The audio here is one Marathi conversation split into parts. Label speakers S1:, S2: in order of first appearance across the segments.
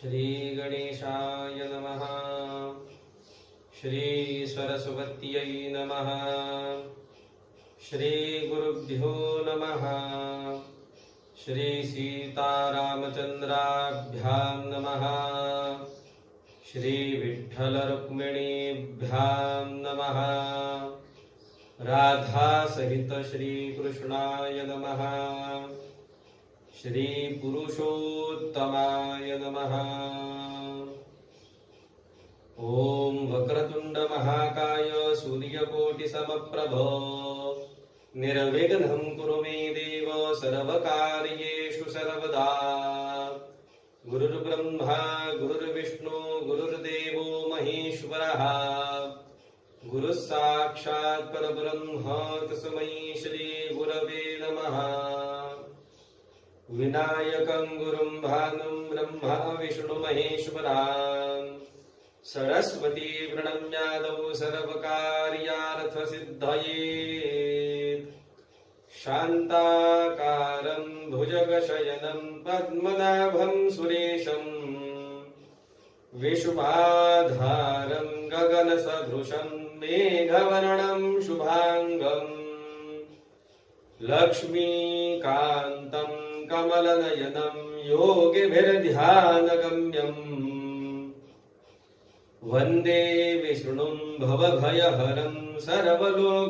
S1: श्री गणेशाय नमः। श्री सरस्वत्यै नमः। श्री गुरुभ्यो नमः। श्री सीतारामचंद्राभ्यां नमः। श्री विठ्ठल रुक्मिणीभ्यां नमः। राधा सहित श्री कृष्णाय नमः। श्री पुरुषोत्तमाय नमः। ओम वक्रतुंड महाकाय सूर्यकोटि समप्रभ निर्विघ्नं कुरु मे देव सर्वकार्येषु सर्वदा। गुरुर्ब्रह्मा गुरुर्विष्णु गुरुर्देवो महेश्वरः गुरुः साक्षात् परब्रह्म तस्मै श्री गुरवे नमः। विनायकं गुरुं भानुं ब्रह्मा विष्णु महेश्वरान् सरस्वती प्रणम्यादौ सर्वकार्यार्थसिद्धये। शान्ताकारं भुजगशयनं पद्मनाभं सुरेशं विश्वाधारं गगनसदृशं मेघवर्णं शुभांगं लक्ष्मीकान्तं कमलनयनं योगिभिर्ध्यानगम्यं वन्दे विष्णुं भवभयहरं सर्वलोकैकनाथम्।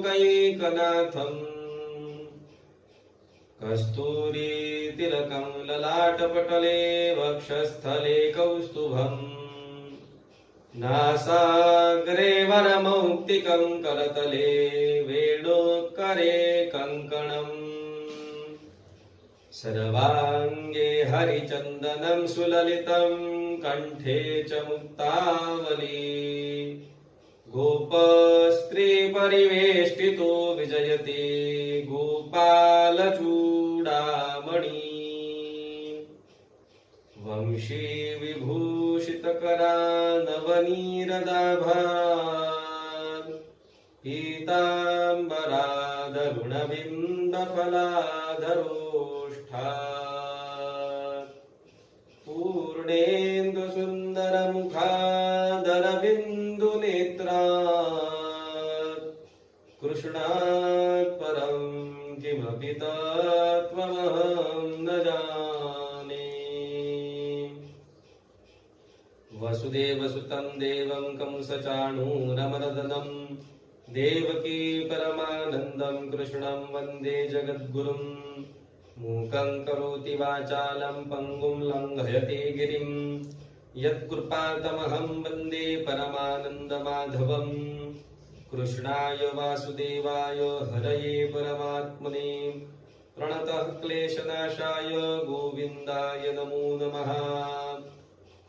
S1: कस्तूरीतिलकं ललाटपटले वक्षस्थले कौस्तुभम् नासाग्रे वरमौक्तिकं करतले वेणुकरे कङ्कणम्। सर्वाङ्गे हरिचन्दनं सुललितं कण्ठे च मुक्तावली। गोपस्त्री परिवेष्टितो विजयते गोपालचूडामणि। वंशी विभूषितकरा नवनीरदाभान् पीताम्बरादरुणबिन्दफलाधरोष्ठात् पूर्णेन्दुसुन्दरमुखादरबिन्दुनेत्रात् कृष्णात् परं किमपि तत्त्वमहं न जाने। वसुदेवसुतं देवं कंसचाणूरमर्दनं देवकी परमानन्दं कृष्णं वन्दे जगद्गुरुं। मूकं करोति वाचालं पङ्गुं लङ्घयते गिरिं यत्कृपातमहं वन्दे परमानन्दमाधवम्। कृष्णाय वासुदेवाय हरये परमात्मने प्रणतः क्लेशनाशाय गोविन्दाय नमो नमः।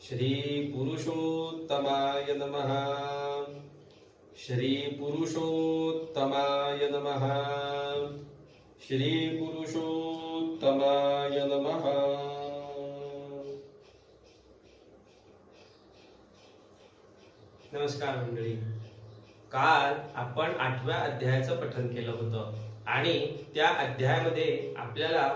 S1: श्री पुरुषोत्तमाय नमः। श्री पुरुषोत्तमाय नमः। श्री पुरुषोत्तमाय नमः। नमस्कार मंडळी, काल आपण 8व्या अध्यायाचं पठन केलं होतं आणि त्या अध्यायामध्ये आपल्याला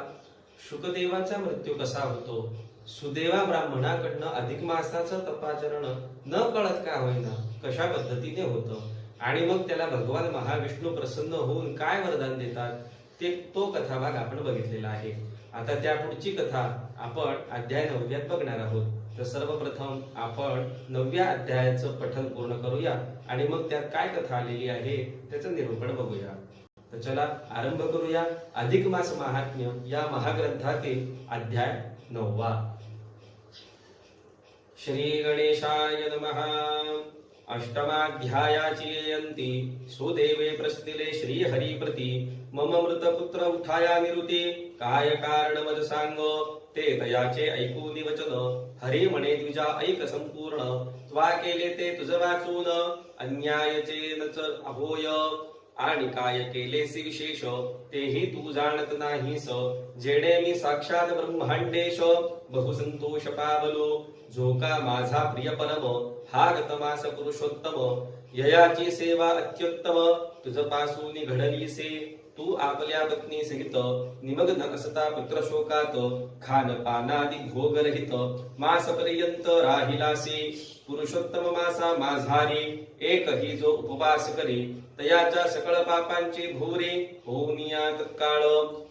S1: शुकदेवाचा मृत्यू कसा होतो, सुदेवा ब्राह्मणाकडनं अधिक मासाचं तपाचरण न कळत का होईना कशा पद्धतीने होतं आणि मग त्याला भगवान महाविष्णू प्रसन्न होऊन काय वरदान देतात तो कथाभाग आपण बघितलेला आहे। आता त्या पुढची कथा आपण अध्याय 9व्यात बघणार आहोत। तर सर्वप्रथम आपण 9व्या अध्यायाचं पठन पूर्ण करूया आणि मग त्यात काय कथा आलेली आहे त्याचं निरूपण बघूया। तर चला आरंभ करूया अधिक मास महात्म्य या महाग्रंथातील अध्याय 9वा। श्री गणेशाय नमः। अष्टमाध्यायाची यंती सुदेवे प्रस्थिले श्री हरी प्रति मम मृतपुत्र उठाया निरुती काय कारण मज सांग ते तयाचे ऐकून वचन हरी म्हणे द्विजा ऐक संपूर्ण त्वा केले ते तुझ वाचून अन्यायचे नच अभोय आणि काय केलेसी विशेष तेही तू जाणत नाहीस जेणे मी साक्षात ब्रह्मांडेश बहुसंतोष पावलो जो का माझा प्रिय परम हा गतमास पुरुषोत्तम ययाची सेवा अत्युत्तम तुझ पासून घडलीसे तू आपल्या पत्नी सहित निमग्न असता पुत्रशोकात खान पानादी भोगरहित मास पर्यंत राहिलासी पुरुषोत्तम मासा माझारी एकही जो उपवास करी तयाच्या सकळ पापांची भूरी होऊनिया तत्काळ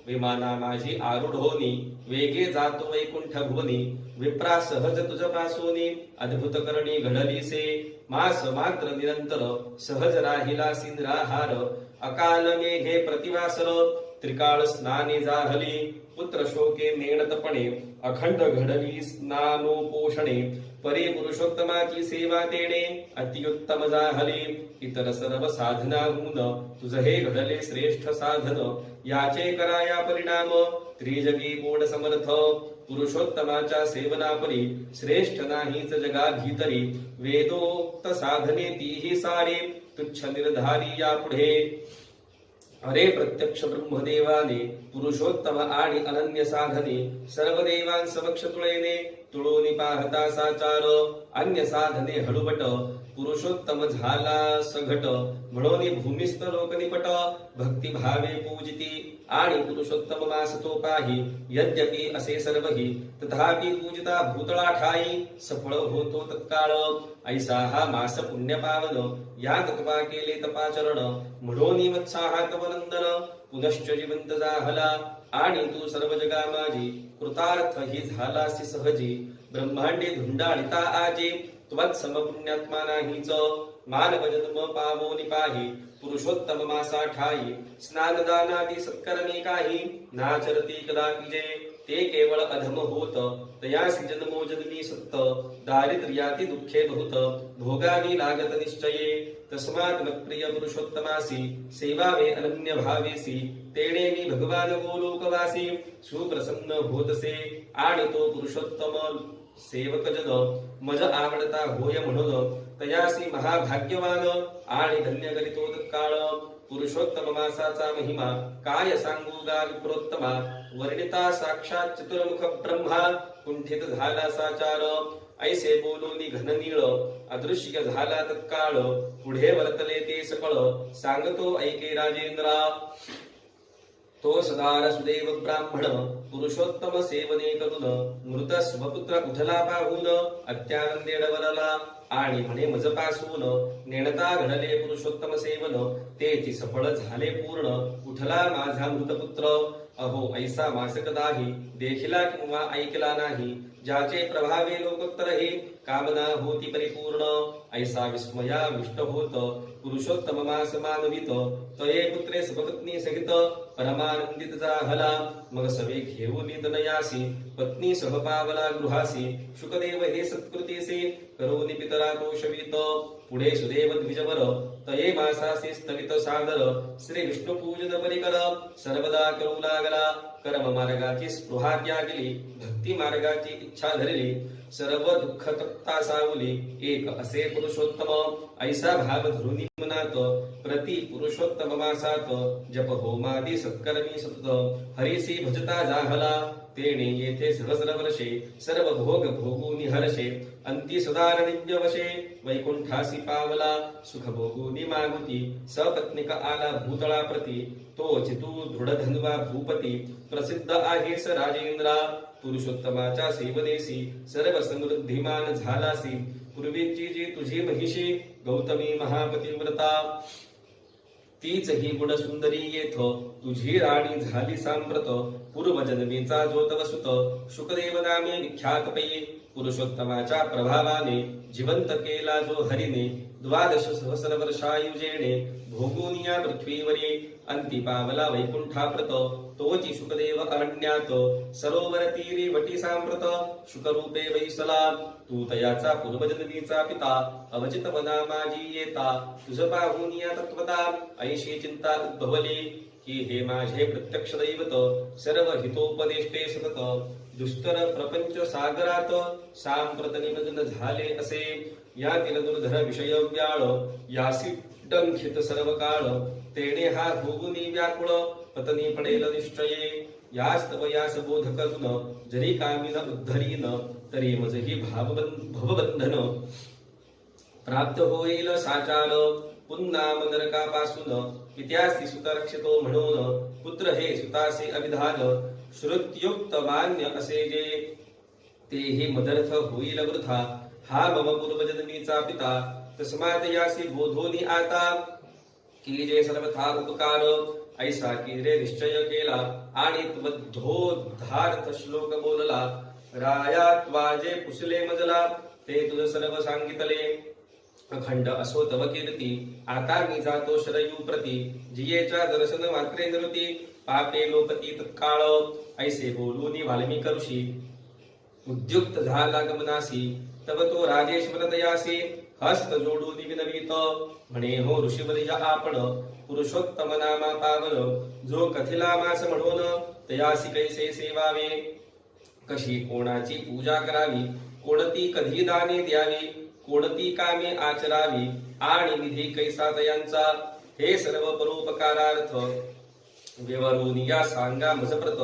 S1: विमाना माझी आरूढ होनी वेगे जातो वैकुंठ भुवनी विप्रा सहज तुझ पासोनी अद्भुत करणी घडलीसे मास मात्र निरंतर सहज राहिला सिंद्राहार अकाल मेघे प्रतिवासर त्रिकाळ स्नाने जाहली पुत्र शोके मेणतपणे अखंड घडली स्नानोपोषणे परी पुरुषोत्तमाची सेवा तेणे अत्युत्तम जाहली इतर सर्व साधनाहून तुझ हे घडले श्रेष्ठ साधन याचे कराया परिणाम त्रिजगी कोण समर्थ पुरुषोत्तमाच्या सेवनापरी श्रेष्ठ नाहीच जगा भीतरी वेदोक्त साधने तीही सारी तुच्छ निर्धारी या पुढे अरे प्रत्यक्ष ब्रह्मदेवाने पुरुषोत्तम आणि अनन्य साधने सर्व देवांसमक्ष तुळेने तुळोनी पाहता साचार अन्य साधने हळुबट पुरुषोत्तम झाला सघट म्हणून भूमिस्थ लोक निपट भक्ती भावे पूजिती आणि पुरुषोत्तम मास तो पाही यद्यपि असे सर्वही तथापि पूजिता भूतळा ठाई सफळ होतो तत्काळ ऐसा हा मास पुण्य पावन या तत्वा केले तपाचरण म्हणून मत्साहात वनंदन पुनश्च जिवंत जाहला आणि तू सर्व जगा माझी कृतार्थ ही झालासी सहजी ब्रह्मांडे धुंडाळिता आजी त्वत्सम पुण्यात्मा नाहीच मानव जन्म पावो निपाही पुरुषोत्तम मासा ठाई स्नानदानादी सत्कर्मी काही नाचरती कदापि जे ते केवळ अधम होत तयासी जन्मो जन्मी सत्त दारिद्र्याती दुःखे बहुत भोगानी लागत निश्चये तस्मात् मत्प्रिय पुरुषोत्तमासी सेवावे अनन्य भावेसी तेणे मी भगवान गोलोकवासी सुप्रसन्न होतसे आणि तो पुरुषोत्तम सेवक जन मज आवडता होय म्हणून तयासी महाभाग्यवान आणि धन्य करीतो तत्काळ पुरुषोत्तम मासाचा महिमा काय सांगू गा विप्रोत्तमा वर्णिता साक्षात चतुर्मुख ब्रह्मा कुंठित झाला साचार ऐसे बोलोनी घननीळ अदृश्य झाला तत्काळ पुढे वर्तले ते सकळ सांगतो ऐके राजेंद्रा तो सदार सुदेव ब्राह्मण पुरुषोत्तम सेवने करून मृत स्वपुत्र उठला पाहून अत्यानंदेड वरला आणि म्हणे मजपासून नेणता घडले पुरुषोत्तम सेवन तेची सफळ झाले पूर्ण उठला माझा मृतपुत्र अहो ऐसा मास कदाही देखिला किंवा ऐकला नाही ज्याचे प्रभावे लोकोत्तर हे कामना होती परिपूर्ण ऐसा विस्मयाविष्ट होत पुरुषोत्तम मास मानवित तये पुत्रे सपत्नी सहित परमानंदित जाहला मग सवे घेऊन तनयासी पत्नी सहपावला गृहासी शुकदेव हे सत्कृतीसे करोनी पितरा दोषवित पुढे सुदेव द्विजवर तये मासासी स्थगित सादर श्री विष्णू पूजन परिकर सर्वदा करू लागला कर्म मार्गाची स्पृहा त्यागली भक्ती मार्गाची इच्छा धरली सर्व दुःख तप्ता सावली एक असे पुरुषोत्तम ऐसा भाव धरुनी मनात प्रति पुरुषोत्तम मासात जप होमादी सत्कर्मी सतत हरिसी भजता जाहला तेणे येथे सहस्र वर्षे सर्व भोग भोगूनी हर्षे अंती सदार दिव्य वशे वैकुंठासी पावला सुख भोगूनी मागुती सपत्निक आला भूतळा प्रती तो चितू दृढ धन्वा भूपती प्रसिद्ध आहे स राजेंद्रा पुरुषोत्तमाच्या सेवनेसी सर्व समृद्धिमान झालासी पूर्वीची जी तुझी महिषी गौतमी महापतिव्रता तीच ही गुण सुंदरी येथ तुझी राणी झाली सांप्रत पूर्वजन्मीचा जो तव सुत शुकदेव नामे विख्यात पै पुरुषोत्तमाच्या प्रभावाने जिवंत केला जो हरिने द्वादश सहस्र वर्षायुजेने भोगुनिया पृथ्वीवरी अंती पावला वैकुंठाप्रत तोची शुकदेव अरण्यात सरोवर तीरी वटी सांप्रत शुकरूपे वैसला तू तयाचा पूर्वजन्मीचा पिता अवचित वना माझी येता तुझ पाहुनिया तत्वता ऐशी चिंता उद्भवली की हे माझे प्रत्यक्ष दैवत सर्व हितोपदेष्टे सतत दुस्तर प्रपंच सागरात सांप्रत निमग्न झाले असे यातील दुर्धर विषय व्याळ यासी डंखित सर्व काळ तेणे हा भोगुनी व्याकुळ पतनी पडेल निश्चये यास्तव यास बोध करून जरी कामिन उद्धरीन तरी मजही भवबंधन प्राप्त होईल साचार पुन्नाम नरकापासून पित्यासी सुत रक्षितो म्हणून पुत्र हे सुतासे अभिधान श्रुत्युक्त मान्य असे जे ते हे मदर्थ होईल वृथा हा मम पूर्वजन्मीचा पिता तस्मात यासी बोधोनी आता की जे सर्वथा उपकार ऐसा की रे निश्चय केला आणि त्वद्धोद्धार्थ श्लोक बोलला राया त्वाजे कुशले मजला ते तुझ सर्व सांगितले अखंड असो तव कीर्ती आता मी जातो शरयू प्रती जियेच्या दर्शन मात्रे नृती पापे लोपती तत्काळ ऐसे बोलूनी वाल्मिक ऋषी उद्युक्त झाला गमनासी तव तो राजेश्वर दयासी हस्त जोडून विनवित म्हणे हो ऋषीवर्य आपण पुरुषोत्तम नामा पावन जो कथिला मास म्हणून तयासी कैसे सेवावे कशी कोणाची पूजा करावी कोणती कधी दाने द्यावी कोणती कामे आचरावी आणि विधी कैसा तयांचा हे सर्व परोपकारार्थ विवरून या सांगा मजप्रत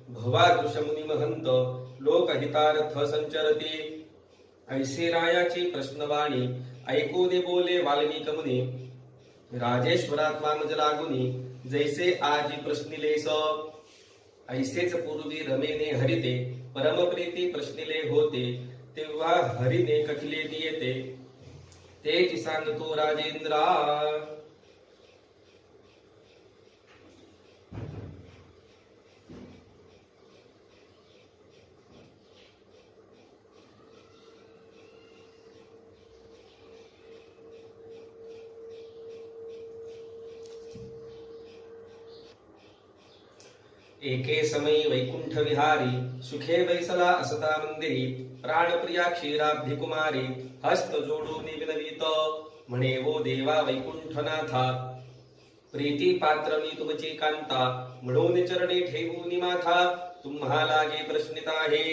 S1: भवा ऋषमुनी महंत लोकहितार्थ संचरती ऐसे रायाची प्रश्नवाणी ऐकूने बोले वाल्मिक मुनी राजेश्वरात्मा मज लागुनी जैसे आजी प्रश्निलेस ऐसेच पूर्वी रमेने हरिते परमप्रीती प्रश्निले होते तेव्हा हरिने कथिले दियेते तेची सांगतो राजेंद्रा एके समयी वैकुंठ विहारी सुखे वैसला असता मंदिरी प्राणप्रिया क्षीराब्धी कुमारी हस्त जोडून विनवित म्हणे वो देवा वैकुंठनाथा प्रीती पात्र मी तुमची कांता म्हणून चरणी ठेवून माथा तुम्हा लागे प्रश्नित आहे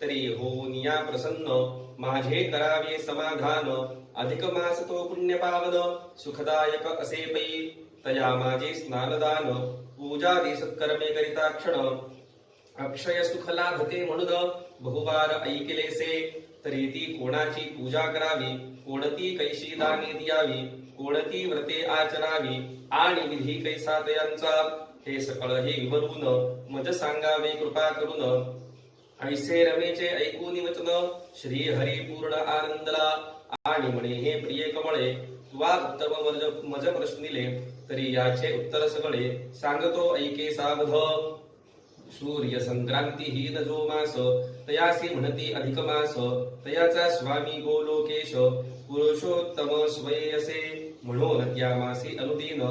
S1: तरी होऊन या प्रसन्न माझे करावे समाधान अधिक मास तो पुण्य पावन सुखदायक असे पै तया माझे स्नानदान पूजादी सत्कर्मे करिता क्षण अक्षय सुख लाभते म्हणून बहुवार ऐकिलेसे तरी ती कोणाची पूजा करावी कोणती कैशी दाने द्यावी कोणती व्रते आचरावी आणि विधी कैसा तयांचा हे सकळ हे विवरून मज सांगावे कृपा करून ऐसे रमेचे ऐकून वचन श्री हरी पूर्ण आनंदला आणि म्हणे हे प्रिय कमळे वा उत्तम मज प्रश्निले तरी याचे उत्तर सगळे सांगतो ऐके सावध सूर्य संक्रांती हीन जो मास तयासी म्हणती अधिक मास तयाचा स्वामी गोलोकेश पुरुषोत्तम स्वयसे म्हणून त्या मासी अनुदीन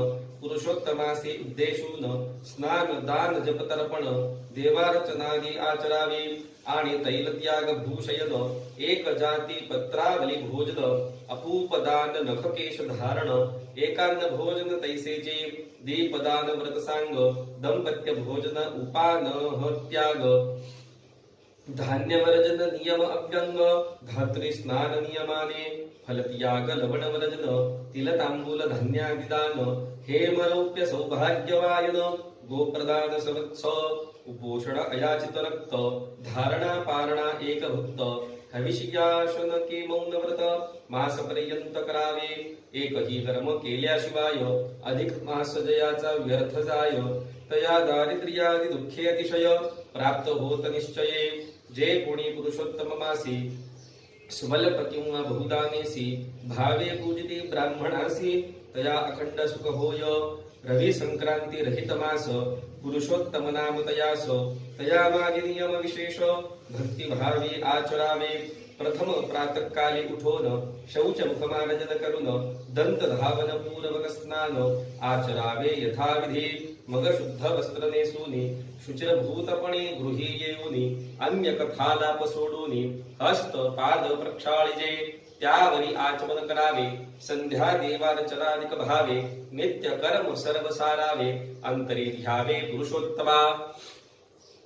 S1: पुरुषोत्तमासी उद्देशून स्नान दान जप तर्पण देवार्चनादी आचरावी आणि तैलत्याग भूषयन एक जाती पत्रावली भोजन अपूपदान नखकेश धारण एकान्न भोजन तैसेचे दीपदान व्रत सांग दंपत्य भोजन उपान त्याग धान्य वर्जन नियम अभ्यंग धात्री स्नान नियमाने फलत्याग लवण वर्जन तिलतांबूल धान्यादिदान हेमरौप्य सौभाग्यवायन गोप्रदान सवत्स उपोषण अयाचित रक्त धारणा पारणा एक भक्त हविष्यासन के मौन व्रत मास पर्यंत करावे एकही कर्म केल्याशिवाय अधिक मास जयाचा व्यर्थ जाय तया दारिद्र्यादि दुःखे अतिशय प्राप्त होत निश्चये जे कोणी पुरुषोत्तम मासी स्वल्प किंवा बहुदानेसी भावे पूजिती ब्राह्मणासी तया अखंड सुख होय रवी संक्रांती रहित मास पुरुषोत्तम नाम तयास तया मागे नियम विशेष भक्ती भावी आचरावे प्रथम प्रातःकाली उठोन शौच मुखमार्जन करून दंत धावन पूर्वक स्नान आचरावे यथाविधी मग शुद्ध वस्त्र नेसूनी शुचिरभूतपणे गृही येऊनी अन्य कथालाप सोडूनी हस्त पाद प्रक्षाळिजे त्यावरी आचमन करावे संध्या देवार्चनादिक भावे नित्य कर्म सर्व सारावे अंतरी ध्यावे पुरुषोत्तमा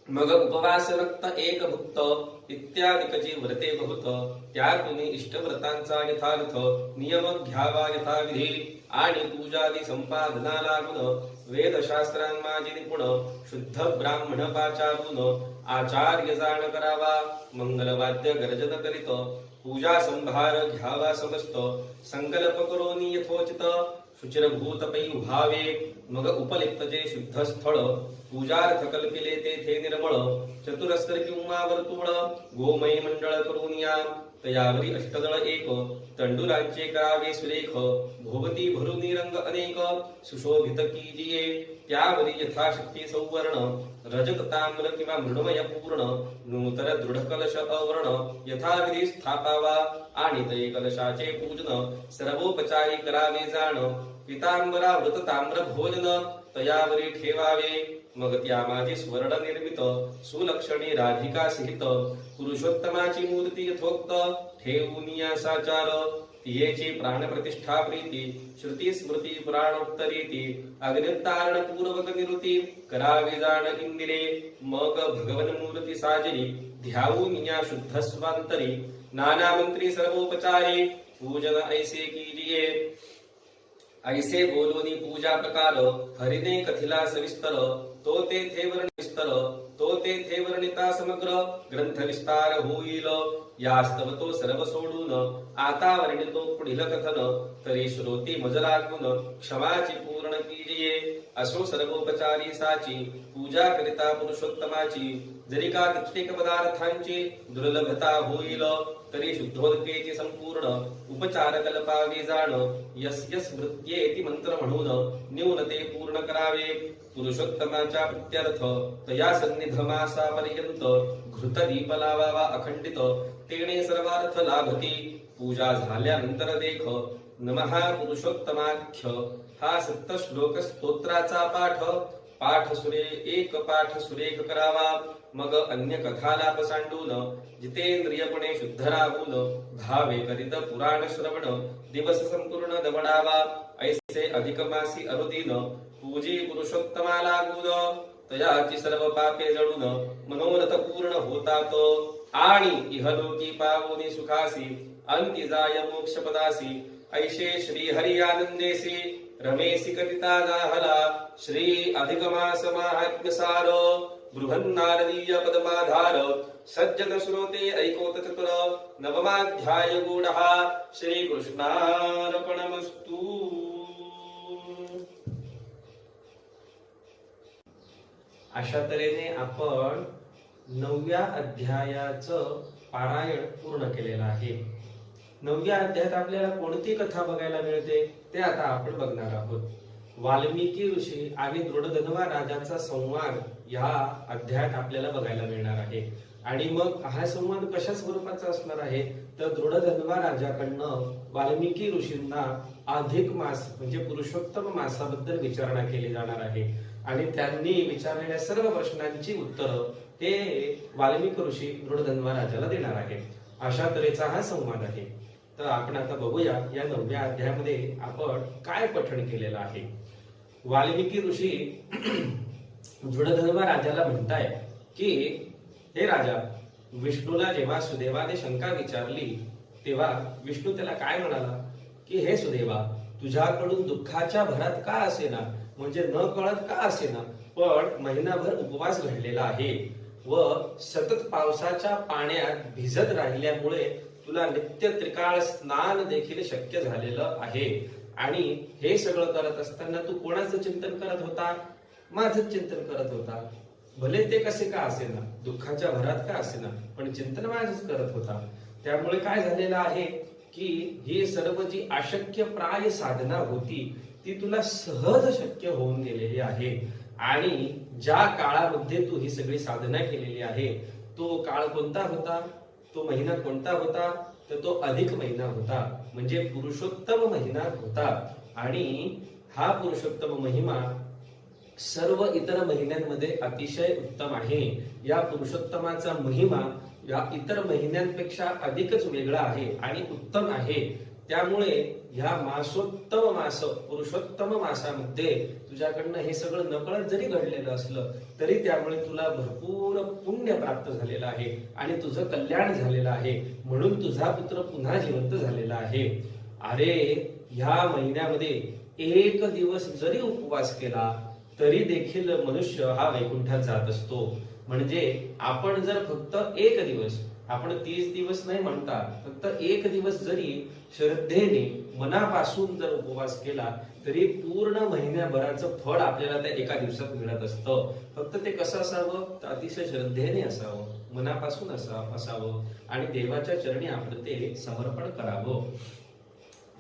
S1: मग उपवास रक्त एक भुक्त इत्यादिकची व्रते बहुत त्यातून इष्टव्रतांचा यथार्थ नियम घ्यावा यथाविधी आणि पूजादी संपादना लागून वेदशास्त्रांमाजी निपुण शुद्ध ब्राह्मण पाचारून आचार्य जाण करावा मंगलवाद्य गर्जन करीत पूजा संभार घ्यावा समस्त संकल्प करोनी यथोचित शुचिरभूतपै उभावे मग उपलिप्त जे शुद्ध स्थळ पूजार्थ कल्पिले तेथे निर्मळ चतुरस्तर किंवा वर्तुळ गोमय मंडळ करून या तयावरी अष्टदळ एक तंडुलांचे करावे सुरेख भोवती भरून रंग अनेक सुशोभित कीजिये त्यावरी यथाशक्ती सौवर्ण रजत ताम्र किंवा मृण्मय पूर्ण नूतन दृढ कलश अवर्ण यथाविधी स्थापावा आणि ते कलशाचे पूजन सर्वोपचारी करावे जाण पितांबरा वृत ताम्र भोजन तयावरी ठेवावे मग त्या माझी स्वर्ण निर्मित सुलक्षणी राधिका सहित पुरुषोत्तमाची मूर्ती यथोक्त ठेवून या साचार तियेची प्राण प्रतिष्ठा प्रीती श्रुती स्मृती पुराणोत्तरीती अग्नितारण पूर्वक निरुती करावे जाण इंदिरे मग भगवन मूर्ती साजरी ध्यावून या शुद्ध स्वांतरी नाना मंत्री सर्वोपचारी पूजन ऐसे कीजिये ऐसे बोलोनी पूजा प्रकार हरिने कथिला सविस्तर तो तेथे वर्णिस्तर तो तेथे वर्णिता समग्र ग्रंथ विस्तार होईल यास्तव तो सर्व सोडून आता वर्णितो पुढील कथन तरी श्रोती मज लागून क्षमाची पूर्ण कीजिये असो सर्वोपचारी साची पूजा करिता पुरुषोत्तमाची जरी का कित्येक पदार्थांची दुर्लभता होईल तरी शुद्धोदकेची संपूर्ण उपचार कल्पावे जाण यस यस मृत्येति मंत्र म्हणून न्यूनते पूर्ण करावे पुरुषोत्तमाच्या प्रत्यर्थ तया सन्निध मासापर्यंत घृत दीप लावावा अखंडित तेणे सर्वार्थ लाभती पूजा झाल्यानंतर देख नमः पुरुषोत्तमाख्य हा सप्त श्लोक स्तोत्राचा पाठ सुरेख करावा मग अन्य कथालाप सांडून जितेंद्रियपणे शुद्ध राहून भावे करीत पुराण श्रवण दिवस संपूर्ण दवडावा ऐसे अधिक मासी अरुदीन पूजी पुरुषोत्तमा लागून तयाची सर्व पापे जळून मनोरथ पूर्ण होतात आणि इहलोकी पावोनी सुखासी अंती जाय मोक्ष पदासी ऐशे श्री हरी आनंदेसी रमेसी करिता जाहला श्री अधिकमास महात्म्यसार बृहन्नारदीय पदमाधार सज्जन श्रोते ऐकोत चतुर नवमाध्याय गूढः श्री कृष्णार्पणमस्तु। अशा तऱ्हेने आपण 9व्या अध्यायाचं पारायण पूर्ण केलेलं आहे। 9व्या अध्यायात आपल्याला कोणती कथा बघायला मिळते ते आता आपण बघणार आहोत। वाल्मिकी ऋषी आणि दृढधन्वा राजाचा संवाद या अध्यायात आपल्याला बघायला मिळणार आहे। आणि मग हा संवाद कशा स्वरूपाचा असणार आहे तर दृढधन्वा राजाकडनं वाल्मिकी ऋषींना अधिक मास म्हणजे पुरुषोत्तम मासाबद्दल विचारणा केली जाणार आहे आणि त्यांनी विचारलेल्या सर्व प्रश्नांची उत्तरं हे वाल्मिकी ऋषी दृढधन्वा राजाला देणार आहे। अशा तऱ्हेचा हा संवाद आहे। तर आपण आता बघूया या 9व्या अध्यायामध्ये आपण काय पठण केलेलं आहे। वाल्मिकी ऋषी दृढधन्वा राजाला म्हणताय की हे राजा, विष्णूला जेव्हा सुदेवाने शंका विचारली तेव्हा विष्णू त्याला काय म्हणाला की हे सुदेवा, तुझ्याकडून दुःखाच्या भरात का असेना म्हणजे न कळत का असेना पण महिनाभर उपवास घडलेला आहे व सतत पावसाच्या पाण्यात भिजत राहिल्यामुळे तुला नित्य त्रिकाळ स्नान देखील शक्य झालेलं आहे आणि हे सगळं करत असताना तू कोणाचं चिंतन करत होता? माझं चिंतन करत होता। भले ते कसे का असेना, दुःखाच्या भरात का असेना, पण चिंतन माझंच करत होता। त्यामुळे काय झालेलं आहे की ही सर्व जी अशक्य प्राय साधना होती ती तुला सहज शक्य होऊन गेलेली आहे आणि ज्या काळामध्ये तू ही सगळी साधना केलेली आहे तो काळ कोणता होता, तो महिना कोणता होता तर तो अधिक महिना होता म्हणजे पुरुषोत्तम महिना होता। आणि हा पुरुषोत्तम महिमा सर्व इतर महिन्यांमध्ये अतिशय उत्तम आहे। या पुरुषोत्तमाचा महिमा या इतर महिन्यांपेक्षा अधिकच वेगळा आहे आणि उत्तम आहे। त्यामुळे ह्या मासोत्तम मास पुरुषोत्तम मासामध्ये तुझ्याकडनं हे सगळं नकळत जरी घडलेलं असलं तरी त्यामुळे तुला भरपूर पुण्य प्राप्त झालेलं आहे आणि तुझं कल्याण झालेलं आहे म्हणून तुझा पुत्र पुन्हा जिवंत झालेला आहे। अरे, ह्या महिन्यामध्ये एक दिवस जरी उपवास केला तरी देखील मनुष्य हा वैकुंठात जात असतो। म्हणजे आपण जर फक्त एक दिवस, आपण 30 दिवस नाही म्हणता, फक्त एक दिवस जरी श्रद्धेने मनापासून जर उपवास केला तरी पूर्ण महिन्याभराचं फळ आपल्याला त्या एका दिवसात मिळत असतं. फक्त ते कसं असावं, तर अतिशय श्रद्धेने असावं, मनापासून असावं आणि देवाच्या चरणी आपण ते समर्पण करावं.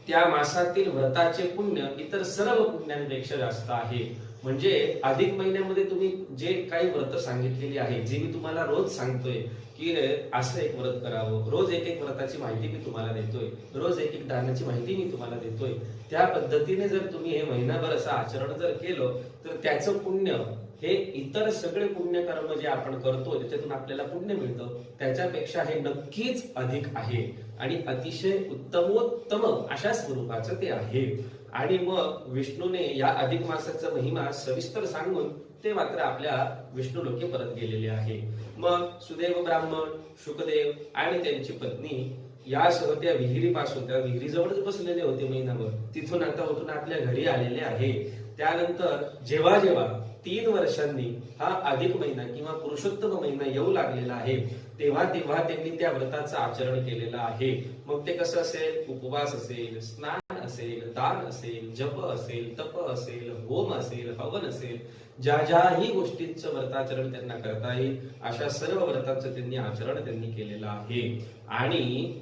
S1: त्या मासातील व्रताचे पुण्य इतर सर्व पुण्यांपेक्षा जास्त आहे. म्हणजे अधिक महिन्यामध्ये तुम्ही जे काही व्रत सांगितलेली आहे, जे मी तुम्हाला रोज सांगतोय की असं एक व्रत करावं, रोज एक एक व्रताची माहिती मी तुम्हाला देतोय, रोज एक एक दानाची माहिती मी तुम्हाला देतोय, त्या पद्धतीने जर तुम्ही हे महिनाभर असं आचरण जर केलं तर त्याचं पुण्य हे इतर सगळे पुण्यकर्म जे आपण करतो त्याच्यातून आपल्याला पुण्य मिळतं त्याच्यापेक्षा हे नक्कीच अधिक आहे आणि अतिशय उत्तमोत्तम अशा स्वरूपाचं ते आहे. आणि मग विष्णूने या अधिक मासाचा महिमा सविस्तर सांगून ते मात्र आपल्या विष्णू लोके परत गेलेले आहे. मग सुदैव ब्राह्मण, शुकदेव आणि त्यांची पत्नी यासह त्या विहिरीपासून, त्या विहिरीजवळच बसलेले होते महिनाभर, तिथून आता उठून आपल्या घरी आलेले आहे. त्यानंतर जेव्हा जेव्हा 3 वर्षांनी हा अधिक महिना किंवा पुरुषोत्तम महिना येऊ लागलेला आहे तेव्हा तेव्हा त्यांनी त्या व्रताचं आचरण केलेलं आहे. मग ते कसं असेल, उपवास असेल, स्नान असेल, दान असेल, जप असेल, तप असेल, होम असेल, हवन असेल, ज्या ज्याही गोष्टींचं व्रताचरण त्यांना करता येईल अशा सर्व व्रतांचं त्यांनी आचरण त्यांनी केलेलं आहे. आणि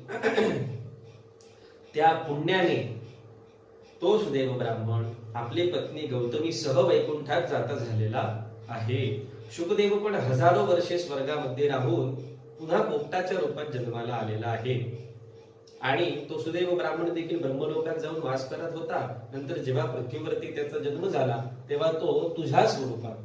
S1: त्या पुण्याने तो सुदैव ब्राह्मण आपली पत्नी गौतमी सह वैकुंठात जाता झालेला आहे. शुकदेव पण हजारो वर्षे स्वर्गामध्ये राहून पुन्हा पोपटाच्या रूपात जन्माला आलेला आहे. आणि तो सुदैव ब्राह्मण देखील ब्रह्मलोकात जाऊन वास करत होता. नंतर जेव्हा पृथ्वीवरती त्याचा जन्म झाला तेव्हा तो तुझ्या स्वरूपात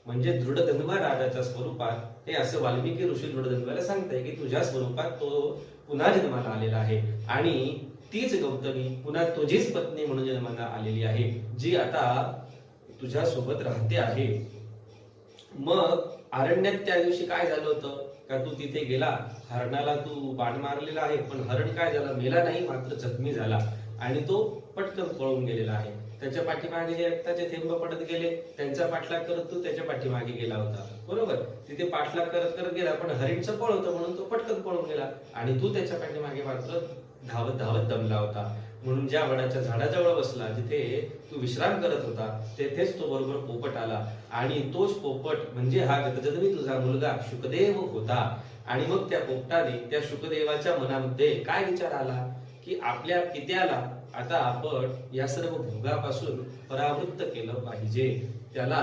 S1: म्हणजे दृढधन्वा राजाच्या स्वरूपात, हे असं वाल्मिकी ऋषी दृढधन्वाला सांगताय की तुझ्या स्वरूपात तो पुन्हा जन्माला आलेला आहे. आणि तीच गौतमी पुन्हा तुझीच पत्नी म्हणून जन्माला आलेली आहे, जी आता तुझ्या सोबत राहते आहे. मग अरण्यात त्या दिवशी काय झालं होतं का, तू तिथे गेला, हरणाला तू बाण मारलेला आहे, पण हरण काय झालं, मेला नाही, मात्र जखमी झाला आणि तो पटकन पळून गेलेला आहे. त्याच्या पाठीमागे जे रक्ताचे थेंब पडत गेले त्यांचा पाठलाग करत तू त्याच्या पाठीमागे गेला होता, बरोबर. तिथे पाठलाग करत करत गेला, पण हरिणचं पळ होतं म्हणून तो पटकन पळून गेला आणि तू त्याच्या पाठीमागे मात्र धावत धावत दमला होता. म्हणून ज्या वडाच्या झाडाजवळ बसला, जिथे तू विश्राम करत होता, तेथेच तो बरोबर पोपट आला आणि तोच पोपट म्हणजे हा गतजन्मी तुझा मुलगा शुकदेव होता. आणि मग त्या पोपटाने त्या शुकदेवाच्या मनामध्ये काय विचार आला की आपल्या पित्याला आता आपण या सर्व भोगापासून परावृत्त केलं पाहिजे, त्याला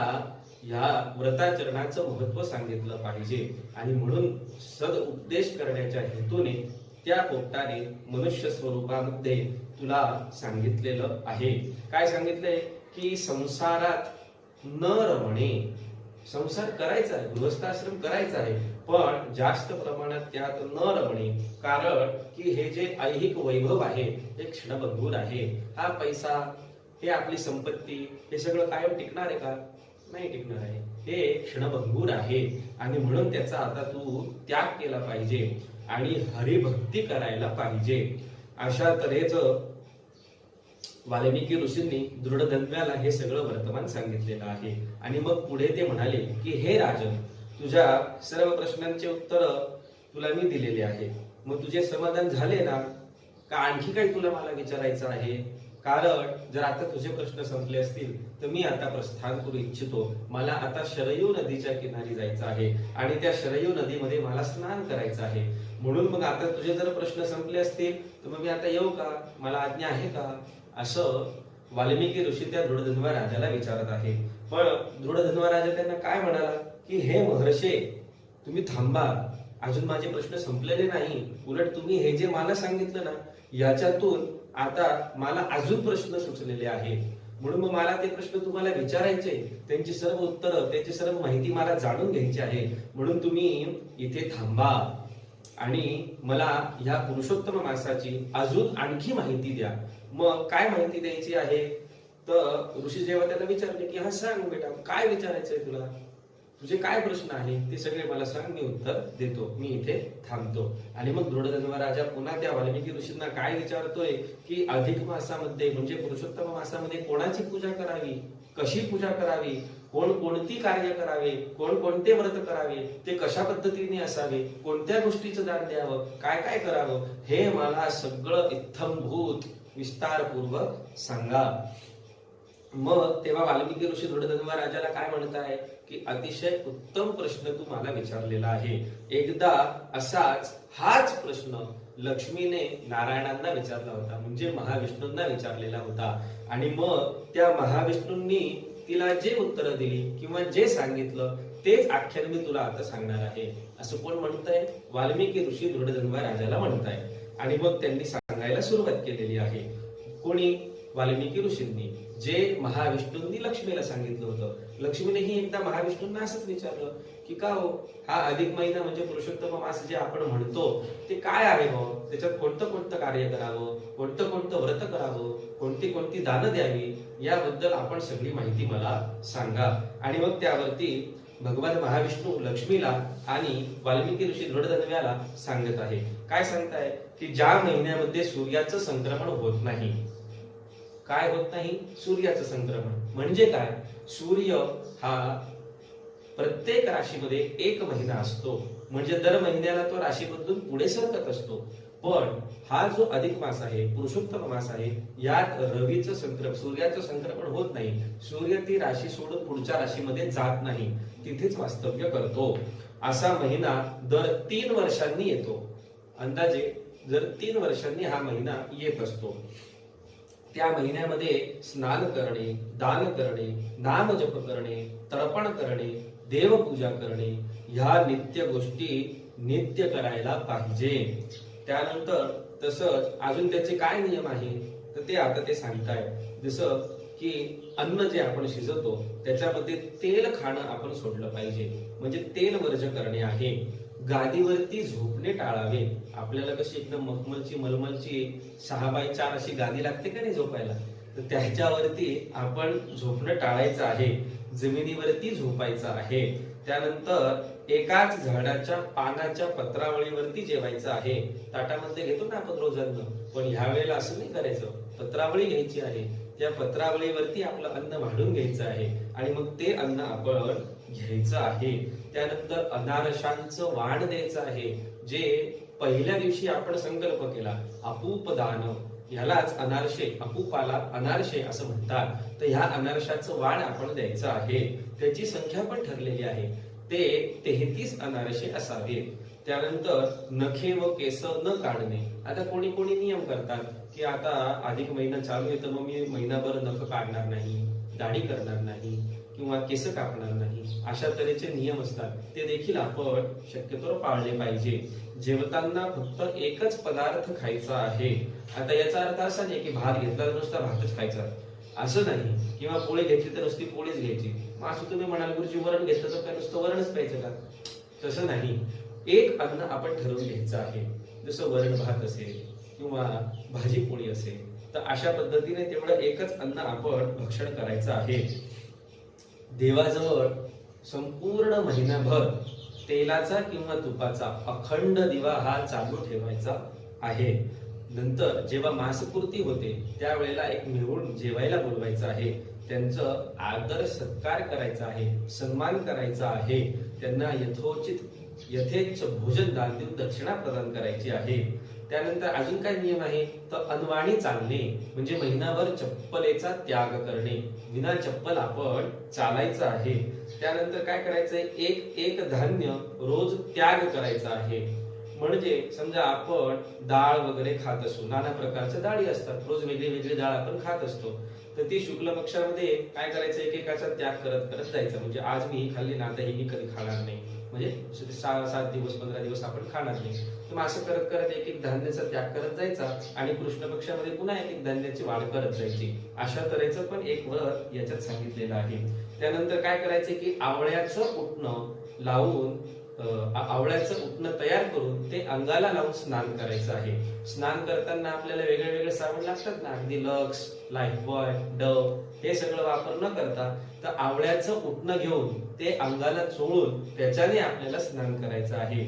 S1: या व्रताचरणाचं महत्व सांगितलं पाहिजे. आणि म्हणून सद उपदेश करण्याच्या हेतूने त्या पोपटाने मनुष्य स्वरूपामध्ये तुला सांगितलेलं आहे. काय सांगितलंय की संसारात न रमणे, संसार करायचा आहे, गृहस्थाश्रम करायचा आहे, पण जास्त प्रमाणात त्यात न रमणे. कारण की हे जे ऐहिक वैभव आहे हे क्षणभंगूर आहे. हा पैसा, हे आपली संपत्ती, हे सगळं कायम टिकणार आहे का? नाही टिकणार आहे. हे क्षणभंगूर आहे आणि म्हणून त्याचा आता तू त्याग केला पाहिजे आणि हरिभक्ती करायला पाहिजे. अशा तऱ्हेचं वाल्मिकी ऋषींनी दृढधन्व्याला हे सगळं वर्तमान सांगितलेलं आहे. आणि मग पुढे ते म्हणाले की हे राजन, तुझ्या सर्व प्रश्नांचे उत्तर तुला मी दिलेले आहे. मग तुझे समाधान झाले ना, का आणखी काही तुला मला विचारायचं आहे? कारण जर आता तुझे प्रश्न संपले असतील तर मी आता प्रस्थान करू इच्छितो. मला आता शरयू नदीच्या किनारी जायचं आहे आणि त्या शरयू नदीमध्ये मला स्नान करायचं आहे. म्हणून मग आता तुझे जर प्रश्न संपले असतील तर मग मी आता येऊ का? मला आज्ञा आहे का? असं वाल्मिकी ऋषी त्या दृढधन्वा राजाला विचारत आहे. पण दृढधन्वा राजा त्यांना काय म्हणाला की हे महर्षे, तुम्ही थांबा, अजून माझे प्रश्न संपलेले नाही. उलट तुम्ही हे जे मला सांगितलं ना, याच्यातून आता मला अजून प्रश्न सुचलेले आहेत. म्हणून मग मला ते प्रश्न तुम्हाला विचारायचे, त्यांची सर्व उत्तरं, त्याची सर्व माहिती मला जाणून घ्यायची आहे. म्हणून तुम्ही इथे थांबा आणि मला या पुरुषोत्तम मासाची अजून आणखी माहिती द्या. मग काय माहिती द्यायची आहे? तर ऋषी जेव्हा त्याला विचारले की हा सांग बेटा, काय विचारायचंय तुला, तुझे काय प्रश्न आहे ते सगळे मला सांग, मी उत्तर देतो, मी इथे थांबतो. आणि मग दृढधन्वा राजा पुन्हा त्या वाल्मिकी ऋषींना काय विचारतोय की अधिक मासामध्ये म्हणजे पुरुषोत्तम मासामध्ये कोणाची पूजा करावी, कशी पूजा करावी, कोण कोणती कार्य करावे, कोण कोणते व्रत करावे, ते कशा पद्धतीने असावे, कोणत्या गोष्टीचं दान द्यावं, काय काय करावं, हे मला सगळं इत्थंभूत विस्तारपूर्वक सांगा. मग तेव्हा वाल्मिकी ऋषी दृढधन्वा राजाला काय म्हणत आहे की अतिशय उत्तम प्रश्न तू मला विचारलेला आहे. एकदा असाच हाच प्रश्न लक्ष्मीने नारायणांना विचारला होता, म्हणजे महाविष्णूंना विचारलेला होता. आणि मग त्या महाविष्णूंनी तिला जे उत्तर दिली किंवा जे सांगितलं तेच आख्यान मी तुला आता सांगणार आहे, असं कोण म्हणतंय? वाल्मिकी ऋषी दृढधन्वा राजाला म्हणताय. आणि मग त्यांनी सांगायला सुरुवात केलेली आहे. कोणी? वाल्मिकी ऋषींनी, जे महाविष्णूंनी लक्ष्मीला सांगितलं होतं. लक्ष्मीनेही एकदा महाविष्णूंना असंच विचारलं की का हो, हा अधिक महिना म्हणजे पुरुषोत्तम मास जे आपण म्हणतो ते काय आहे हो, त्याच्यात कोणतं कोणतं कार्य करावं, कोणतं कोणतं व्रत करावं, कोणती कोणती दानं द्यावी, याबद्दल आपण सगळी माहिती मला सांगा. आणि मग त्यावरती भगवान महाविष्णू लक्ष्मीला आणि वाल्मिकी ऋषी दृढधन्व्याला सांगत आहे. काय सांगताय की ज्या महिन्यामध्ये सूर्याचं संक्रमण होत नाही. काय होत नाही? सूर्याचं संक्रमण म्हणजे काय? सूर्य हा प्रत्येक राशीमध्ये एक महिना असतो, म्हणजे दर महिन्याला तो राशी बदलून पुढे सरकत असतो. पण हा जो अधिक मास आहे, पुरुषोत्तम मास आहे, यात रवीचं संक्रमण, सूर्याचं संक्रमण होत नाही. सूर्य ती राशी सोडून पुढच्या राशीमध्ये जात नाही, तिथेच वास्तव्य करतो. असा महिना दर 3 वर्षांनी येतो. अंदाजे जर 3 वर्षांनी हा महिना येत असतो. त्या महिन्यामध्ये स्नान करणे, दान करणे, नामजप करणे, तर्पण करणे, देवपूजा करणे, ह्या नित्य गोष्टी नित्य करायला पाहिजे. त्यानंतर तसंच अजून त्याचे काय नियम आहे तर ते आता ते सांगताय. जसं की अन्न जे आपण शिजवतो त्याच्यामध्ये तेल खाणं आपण सोडलं पाहिजे, म्हणजे तेल वर्ज करणे आहे. गादीवरती झोपणे टाळावे. आपल्याला कशी एकदम मखमलची मलमलची 6x4 अशी गादी लागते का नाही झोपायला, तर त्याच्यावरती आपण झोपणं टाळायचं आहे. जमिनीवरती झोपायचं आहे. त्यानंतर एकाच झाडाच्या पानाच्या पत्रावळीवरती जेवायचं आहे. ताटामध्ये घेतो ना आपण रोजांना, पण ह्या वेळेला असं नाही करायचं. पत्रावळी घ्यायची आहे, त्या पत्रावळीवरती आपलं अन्न वाढून घ्यायचं आहे आणि मग ते अन्न आपण घ्यायचं आहे. त्यानंतर अनारशांचं वाण द्यायचं आहे, जे पहिल्या दिवशी आपण संकल्प केला. अपूप दान, ह्यालाच अनारशे, अपूपाला अनारशे असं म्हणतात. तर ह्या अनारशाचं वाण आपण द्यायचं आहे. त्याची संख्या पण ठरलेली आहे, ते 33 अनारशे असावे. त्यानंतर नखे व केस न काढणे. आता कोणी कोणी नियम करतात की आता अधिक महिना चालू आहे तर मग मी महिनाभर नख काढणार नाही, दाढी करणार नाही किंवा केस कापणार नाही, अशा तऱ्हेचे नियम असतात. ते देखील आपण शक्यतो पाळले पाहिजे. जेवताना फक्त एकच पदार्थ खायचा आहे. आता याचा अर्थ असा नाही की भात घेतला तर नुसता भातच खायचा, असं नाही. किंवा पोळी घेतली तर नुसती पोळीच घ्यायची. मग असं तुम्ही म्हणाल गुरुजी वरण घेतलं तर काय नुसतं वरणच पाहिजे का? तसं नाही. एक अन्न आपण ठरवून घ्यायचं आहे. जसं वरण भात असेल किंवा भाजी पोळी असेल, तर अशा पद्धतीने तेवढं एकच अन्न आपण भक्षण करायचं आहे. देवाजवळ संपूर्ण महिनाभर तेलाचा किंवा तुपाचा अखंड दिवा हा चालू ठेवायचा आहे. नंतर जेव्हा मासपूर्ती होते त्यावेळेला एक मिळून जेवायला बोलवायचं आहे. त्यांचं आदर सत्कार करायचा आहे, सन्मान करायचा आहे. त्यांना यथेच्छ भोजन दान देऊन दक्षिणा प्रदान करायची आहे. त्यानंतर अजून काय नियम आहे तर अनवाणी चालणे, म्हणजे महिनाभर चप्पलेचा त्याग करणे. विना चप्पल आपण चालायचं आहे. त्यानंतर काय करायचंय, एक धान्य रोज त्याग करायचा आहे. म्हणजे समजा आपण डाळ वगैरे खात असतो, नाना प्रकारच्या डाळी असतात, रोज वेगळी वेगळी डाळ आपण खात असतो, तर ती शुक्ल पक्षामध्ये काय करायचं, एकेकाचा त्याग करत करत जायचं. म्हणजे आज मी ही खाल्ली ना, आता ही मी कधी खाणार नाही, म्हणजे 7 दिवस 15 दिवस आपण खाणार नाही. तर मग असं करत करत एक एक धान्याचा त्याग करत जायचा आणि कृष्ण पक्षामध्ये पुन्हा एक एक धान्याची वाढ करत जायची. अशा तऱ्हेचं पण एक व्रत याच्यात सांगितलेलं आहे. त्यानंतर काय करायचं की आवळ्याचं उटणं लावून, आवळ्याचं उटणं तयार करून ते अंगाला लावून स्नान करायचं आहे. स्नान करताना आपल्याला वेगळे वेगळे साबण लागतात ना, अगदी लक्स, लाईफबॉय, डव हे सगळं वापर न करता तर आवळ्याचं उटणं घेऊन ते अंगाला चोळून त्याच्याने आपल्याला स्नान करायचं आहे.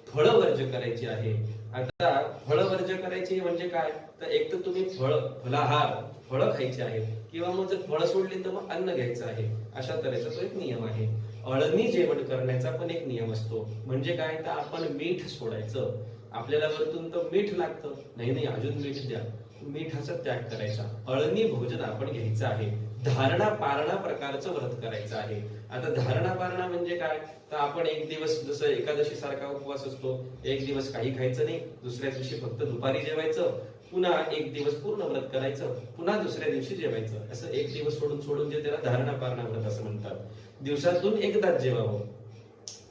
S1: फळं वर्ज करायची आहे. आता फळं वर्ज करायची म्हणजे काय, तर एक तर तुम्ही फळं खायची आहेत, किंवा मग जर फळं सोडली तर मग अन्न घ्यायचं आहे. अशा तऱ्हेचा तो एक नियम आहे. अळणी जेवण करण्याचा पण एक नियम असतो. म्हणजे काय, तर आपण मीठ सोडायचं. आपल्याला वरतून तर मीठ लागतं, नाही अजून मीठ द्या, मिठाचा त्याग करायचा, अळणी भोजन आपण घ्यायचं आहे, धारणा पारणा प्रकारचं व्रत करायचं आहे. आता धारणा पारणा म्हणजे काय, तर आपण एक दिवस जसं एकादशी सारखा उपवास असतो, एक दिवस काही खायचं नाही, दुसऱ्या दिवशी फक्त दुपारी जेवायचं, पुन्हा एक दिवस पूर्ण व्रत करायचं, पुन्हा दुसऱ्या दिवशी जेवायचं, असं एक दिवस सोडून सोडून जे त्याला धारणा पारणा व्रत असं म्हणतात. दिवसातून एकदाच जेवावं.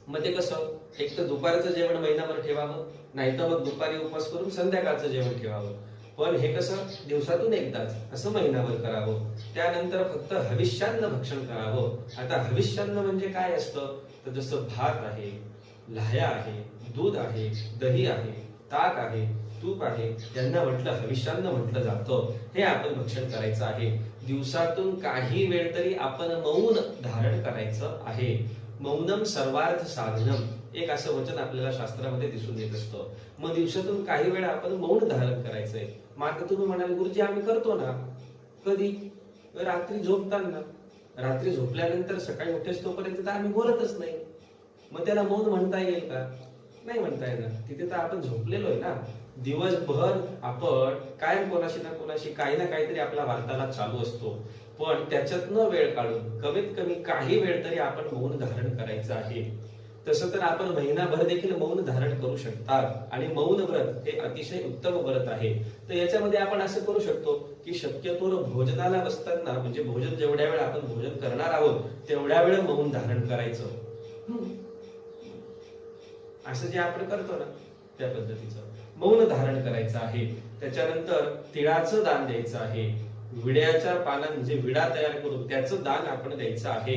S1: मग ते कसं, एक तर दुपारचं जेवण महिनाभर ठेवावं, नाही तर मग दुपारी उपवास करून संध्याकाळचं जेवण ठेवावं. पण हे कसं दिवसातून एकदाच असं महिनाभर करावं. त्यानंतर फक्त हविष्यान्न भक्षण करावं. आता हविष्यान्न म्हणजे काय असतं, तर जसं भात आहे, लाह्या आहे, दूध आहे, दही आहे, ताक आहे, तूप आहे, यांना म्हटलं हविष्यान्न म्हटलं जातं. हे आपण भक्षण करायचं आहे. दिवसातून काही वेळ तरी आपण मौन धारण करायचं आहे. मौनम सर्वार्थ साधनम, एक असं वचन आपल्याला शास्त्रामध्ये दिसून येत असतं. मग दिवसातून काही वेळा आपण मौन धारण करायचंय. मात्र तुम्ही म्हणाल गुरुजी आम्ही करतो ना. कधी, रात्री झोपताना. रात्री झोपल्यानंतर सकाळी उठेस तोपर्यंत तर आम्ही बोलतच नाही. मग त्याला मौन म्हणता येईल का? नाही म्हणता येणार. तिथे तर आपण झोपलेलो आहे ना. दिवसभर आपण कायम कोणाशी ना कोणाशी काही ना काहीतरी आपला वार्तालाप चालू असतो. पण त्याच्यातनं वेळ काढून कमीत कमी काही वेळ तरी आपण मौन धारण करायचं आहे. तसं तर आपण महिनाभर देखील मौन धारण करू शकतात. आणि मौन व्रत हे अतिशय उत्तम व्रत आहे. तर याच्यामध्ये आपण असं करू शकतो की शक्यतो भोजनाला बसताना, म्हणजे भोजन जेवढ्या वेळ आपण भोजन करणार आहोत तेवढ्या वेळ मौन धारण करायचं. असं जे आपण करतो ना त्या पद्धतीचं मौन धारण करायचं आहे. त्याच्यानंतर तिळाचं दान द्यायचं आहे. विड्याच्या पानांचे म्हणजे विडा तयार करून त्याचं दान आपण द्यायचं आहे.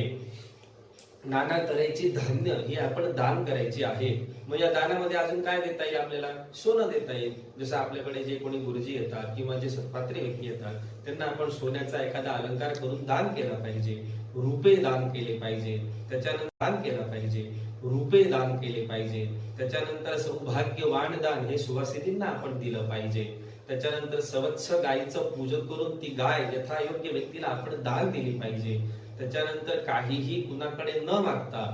S1: नाना तऱ्हेची धान्य ही आपण दान करायची आहे. मग या दानामध्ये अजून काय देता येईल आपल्याला? सोनं देता येईल. जसं आपल्याकडे जे कोणी गुरुजी येतात किंवा जे सत्पात्री व्यक्ती येतात त्यांना आपण सोन्याचा एखादा अलंकार करून दान केला पाहिजे. रुपे दान केले पाहिजे. त्याच्यानंतर दान केला पाहिजे. रुपे दान केले पाहिजे. त्याच्यानंतर सौभाग्यवान दान हे सुवासिनींना आपण दिलं पाहिजे. त्याच्यानंतर सवत्स गायीचं पूजन करून ती गाय यथायोग्य व्यक्तीला आपण दान दिली पाहिजे. त्याच्यानंतर काहीही कुणाकडे न मागता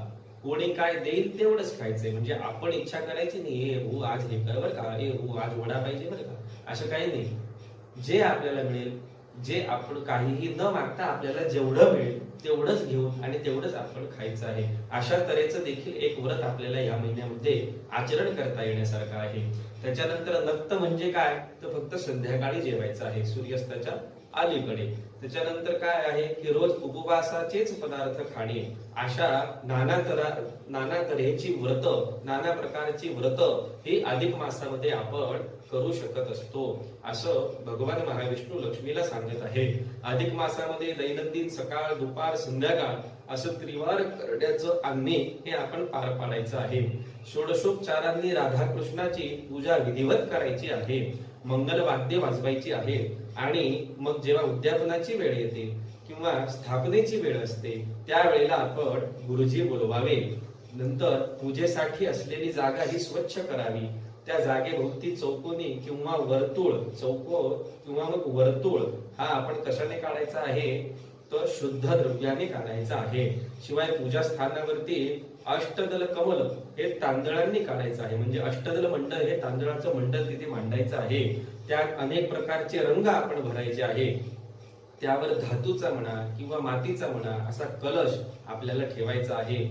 S1: कोणी काय देईल तेवढंच खायचंय. म्हणजे आपण इच्छा करायची नाही, हे हो आज हे कर बरं का, हे हो आज वडा पाहिजे बरं का, असं काही नाही. जे आपल्याला मिळेल, जे आपण काहीही न मागता आपल्याला जेवढं मिळेल तेवढंच घेऊन आणि तेवढंच आपण खायचं आहे. अशा तऱ्हेचं देखील एक व्रत आपल्याला या महिन्यामध्ये आचरण करता येण्यासारखं आहे. त्याच्यानंतर नक्त म्हणजे काय, तर फक्त संध्याकाळी जेवायचं आहे सूर्यास्ताच्या अलीकडे. त्याच्यानंतर काय आहे की रोज उपवासाचेच पदार्थ खाणे. अशा नाना तऱ्हेची व्रत, नाना प्रकारची व्रत ही अधिक मासामध्ये आपण करू शकत असतो, असं भगवान महाविष्णू लक्ष्मीला सांगत आहे. अधिक मासामध्ये दैनंदिन सकाळ दुपार संध्याकाळ असं त्रिवार करण्याचं आज्ञे हे आपण पार पाडायचं आहे. षोडशोपचारांनी राधाकृष्णाची पूजा विधिवत करायची आहे. मंगल वाद्य वाजवायची आहे. आणि मग जेव्हा उद्यापनाची वेळ येते किंवा स्थापनेची वेळ असते त्यावेळेला आपण गुरुजी बोलवावे. नंतर पूजेसाठी असलेली जागा ही स्वच्छ करावी. त्या जागेभोवती चौकोनी किंवा वर्तुळ, चौकोन किंवा मग वर्तुळ हा आपण कशाने काढायचा आहे, तर शुद्ध द्रव्याने काढायचा आहे. शिवाय पूजा स्थानावरती अष्टदल कमल हे तांदळांनी काढायचं आहे. म्हणजे अष्टदल मंडळ हे तांदळाचं मंडळ तिथे मांडायचं आहे. त्यात अनेक प्रकारचे रंग आपण भरायचे आहे. त्यावर धातूचा म्हणा किंवा मातीचा म्हणा असा कलश आपल्याला ठेवायचा आहे.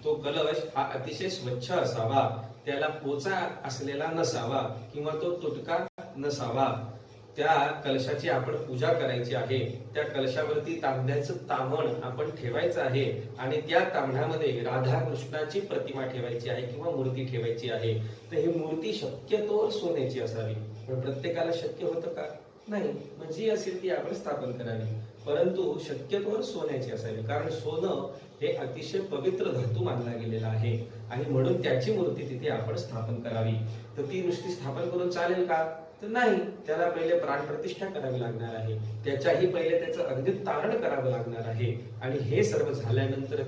S1: तो कलश हा अतिशय स्वच्छ असावा. त्याला पोचा असलेला नसावा किंवा तो तुटका नसावा. त्या कलशाची आपण पूजा करायची आहे. त्या कलशावरती तांब्याचं ताम्हण आपण ठेवायचं आहे आणि त्या ताम्हणामध्ये राधा कृष्णाची प्रतिमा ठेवायची आहे किंवा मूर्ती ठेवायची आहे. तर ही मूर्ती शक्यतो सोन्याची असावी. पण प्रत्येकाला शक्य होतं का? नाही. जी असेल ती आपण स्थापन करावी, परंतु शक्यतोवर सोन्याची असावी. कारण सोनं हे अतिशय पवित्र धातू मानला गेलेला आहे आणि म्हणून त्याची मूर्ती तिथे आपण स्थापन करावी. तर ती नुसती स्थापन करून चालेल का? तर नाही. त्याला पहिले प्राणप्रतिष्ठा करावी लागणार आहे. त्याच्याही पहिले त्याचं अगदी तारण करावं लागणार आहे. आणि हे सर्व झाल्यानंतर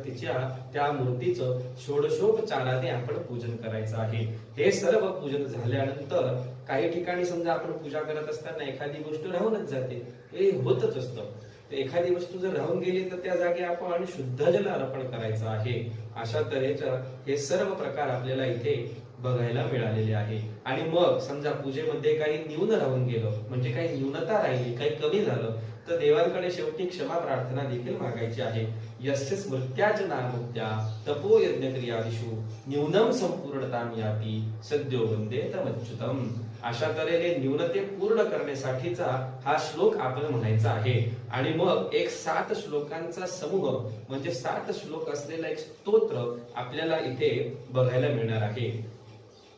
S1: त्या मूर्तीचं षोडशोपचाराने आपण पूजन करायचं आहे. हे सर्व पूजन झाल्यानंतर काही ठिकाणी समजा आपण पूजा करत असताना एखादी गोष्ट राहूनच जाते, हे होतच असतं. एखादी वस्तू जर राहून गेली तर त्या जागी आपण शुद्ध जल अर्पण करायचं आहे. अशा तऱ्हेच्या हे सर्व प्रकार आपल्याला इथे बघायला मिळालेले आहे. आणि मग समजा पूजेमध्ये काही न्यून राहून गेलं, म्हणजे काही न्यूनता राहिली, काही कमी झालं, तर देवांकडे शेवटी क्षमा प्रार्थना देखील मागायची आहे. यस्य स्मृत्याच नामुक्त्या तपो यज्ञ क्रियादिषु न्यूनम संपूर्णताम याती सद्यो वंदे तमच्युतम. अशा तऱ्हेने न्यूनते पूर्ण करण्यासाठीचा हा श्लोक आपण म्हणायचा आहे. आणि मग एक 7 श्लोकांचा समूह म्हणजे 7 श्लोक असलेला एक स्तोत्र आपल्याला इथे बघायला मिळणार आहे.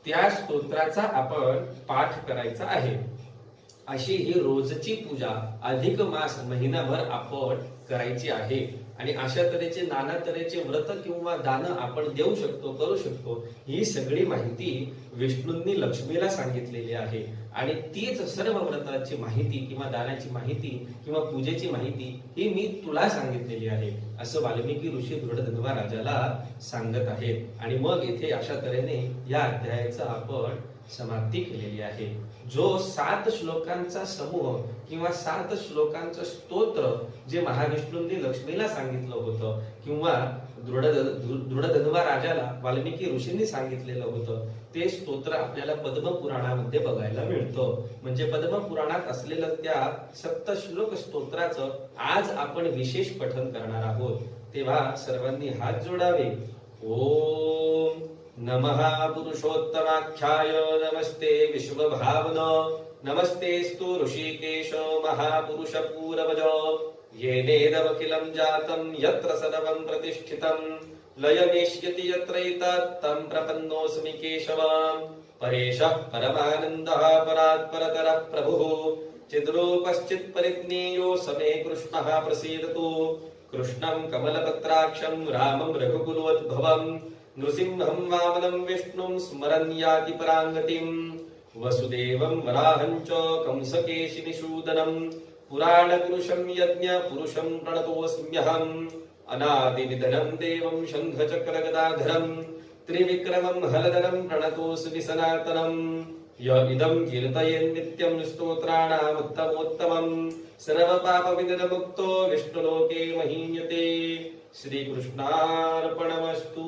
S1: त्या स्तोत्राचा आपण पाठ करायचा आहे. अशी ही रोजची पूजा अधिक मास महिनाभर आपण करायची आहे. आणि अशा तऱ्हेचे नाना तऱ्हेचे व्रत किंवा दान आपण देऊ शकतो, करू शकतो. ही सगळी माहिती विष्णूंनी लक्ष्मीला सांगितलेली आहे. आणि तीच सर्व व्रताची माहिती किंवा दानाची माहिती किंवा पूजेची माहिती ही मी तुला सांगितलेली आहे, असं वाल्मिकी ऋषी दृढधन्वा राजाला सांगत आहेत. आणि मग इथे अशा तऱ्हेने या अध्यायाचं आपण समाप्ती केलेली आहे. जो 7 श्लोकांचा समूह किंवा 7 श्लोकांचं स्तोत्र जे महाविष्णूंनी लक्ष्मीला सांगितलं होतं किंवा दृढधन्वा राजाला वाल्मिकी ऋषींनी सांगितलेलं होतं, ते स्तोत्र आपल्याला पद्मपुराणामध्ये बघायला मिळतं. म्हणजे पद्मपुराणात असलेलं त्या 7 श्लोक स्तोत्राचं आज आपण विशेष पठण करणार आहोत. तेव्हा सर्वांनी हात जोडावे. ओम नमः पुरुषोत्तमाख्याय नमस्ते विश्वभावन नमस्तेस्तु ऋषिकेश महापुरुष पूर्वज येनेदमखिलं जातं यत्र सर्वं प्रतिष्ठितं लयमेष्यति यत्रैतत्तं प्रपन्नोऽस्मि केशवं परेशः परमानन्दः परात्परतरः प्रभुः चिद्रूपश्चित् परिज्ञेयो समे कृष्णः प्रसीदतु कृष्णं कमलपत्राक्षं रामं रघुकुलोद्भवम् नृसिंहं वामनं विष्णुं स्मरन् याति पराङ्गतिं वसुदेवं वराहं च कंसकेशिनिषूदनं पुराणपुरुषं यज्ञपुरुषं प्रणतोऽस्म्यहम् अनादिनिधनं देवं शङ्खचक्रगदाधरं त्रिविक्रमं हलधरं प्रणतोऽस्मि सनातनं य इदं कीर्तयेन्नित्यं स्तोत्राणामुत्तमोत्तमं सर्वपापविनिर्मुक्तो विष्णुलोके महीयते. श्रीकृष्णार्पणमस्तु.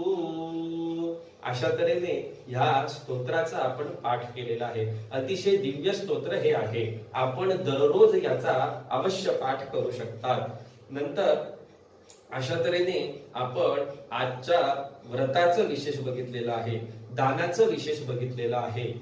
S1: अशा तऱ्हेने ह्या स्तोत्राचा आपण पाठ केलेला आहे. अतिशय दिव्य स्तोत्र हे आहे. आपण दररोज याचा अवश्य पाठ करू शकतात. नंतर अशा तऱ्हेने आपण आजच्या व्रताचं विशेष बघितलेलं आहे, दानाचं विशेष बघितलेलं आहे.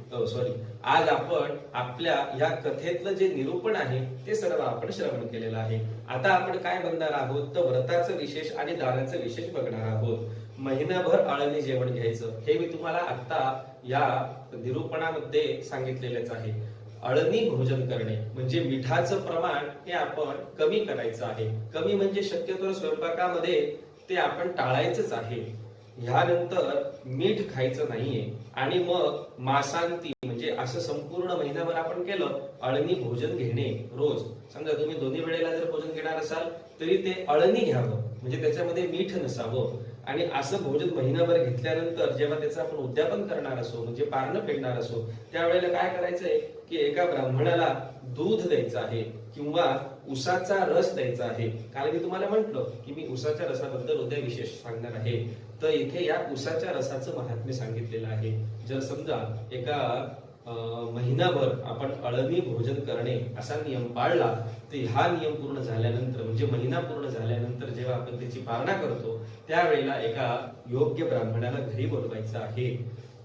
S1: आज आपण आपल्या या कथेतलं जे निरूपण आहे ते सर्व आपण श्रवण केलेलं आहे. आता आपण काय बघणार आहोत तर व्रताचं विशेष आणि दानाचं विशेष बघणार आहोत. महिनाभर आळणी जेवण घ्यायचं हे मी तुम्हाला आता या निरूपणामध्ये सांगितलेलंच आहे. अळणी भोजन करणे म्हणजे मिठाचं प्रमाण हे आपण कमी करायचं आहे. कमी म्हणजे शक्यतो स्वयंपाकामध्ये ते आपण टाळायचंच आहे. ह्यानंतर मीठ खायचं नाहीये. आणि मग मासांती म्हणजे असं संपूर्ण महिनाभर आपण केलं अळणी भोजन घेणे रोज. समजा तुम्ही दोन्ही वेळेला जर भोजन घेणार असाल तरी ते अळणी घ्यावं, म्हणजे त्याच्यामध्ये मीठ नसावं. आणि असं भोजन महिनाभर घेतल्यानंतर जेव्हा त्याचं आपण उद्यापन करणार असो म्हणजे पारणं फेडणार असो त्यावेळेला काय करायचंय की एका ब्राह्मणाला दूध द्यायचं आहे किंवा उसाचा रस द्यायचा आहे. काल मी तुम्हाला म्हटलं की मी उसाच्या रसाबद्दल उद्या विशेष सांगणार आहे. तर इथे या उसाच्या रसाचं महात्म्य सांगितलेलं आहे. जर समजा एका महिनाभर आपण अळणी भोजन करणे असा नियम पाळला तर हा नियम पूर्ण झाल्यानंतर म्हणजे महिना पूर्ण झाल्यानंतर जेव्हा आपण त्याची पारणा करतो त्यावेळेला एका योग्य ब्राह्मणाला घरी बोलवायचं आहे.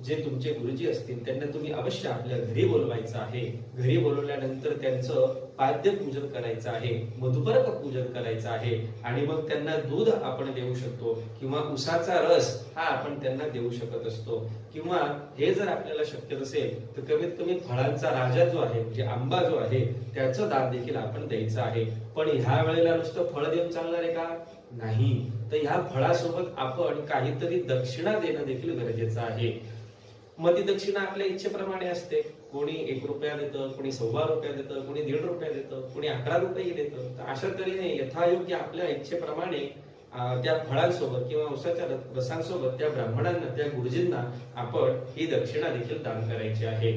S1: जे तुमचे गुरुजी असतील त्यांना तुम्ही अवश्य आपल्या घरी बोलवायचं आहे. घरी बोलवल्यानंतर त्यांचं पाद्य पूजन करायचं आहे, मधुपर्क पूजन करायचं आहे. आणि मग त्यांना दूध आपण देऊ शकतो किंवा उसाचा रस हा आपण त्यांना देऊ शकत असतो. किंवा हे जर आपल्याला शक्य नसेल तर कमीत कमी फळांचा राजा जो आहे म्हणजे आंबा जो आहे त्याचं दान देखील आपण द्यायचं आहे. पण ह्या वेळेला नुसतं फळ देऊन चालणार आहे का? नाही. तर ह्या फळासोबत आपण काहीतरी दक्षिणा देणं देखील गरजेचं आहे. मग ती दक्षिणा आपल्या इच्छेप्रमाणे असते. कोणी 1 रुपया देतं, कोणी 1.25 रुपया देतं, कोणी 1.5 रुपया देतं, कोणी 11 रुपये देतं. तर अशा तऱ्हेने यथायोग्य आपल्या इच्छेप्रमाणे त्या फळांसोबत किंवा उसाच्या रसांसोबत त्या ब्राह्मणांना त्या गुरुजींना आपण ही दक्षिणा देखील दान करायची आहे.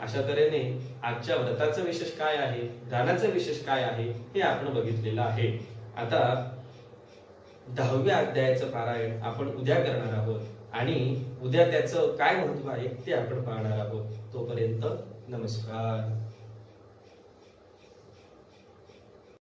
S1: अशा तऱ्हेने आजच्या व्रताचं विशेष काय आहे, दानाचं विशेष काय आहे हे आपण बघितलेलं आहे. आता 10व्या अध्यायाचं पारायण आपण उद्या करणार आहोत आणि उद्या त्याचं काय महत्व आहे ते आपण पाहणार आहोत. तोपर्यंत नमस्कार.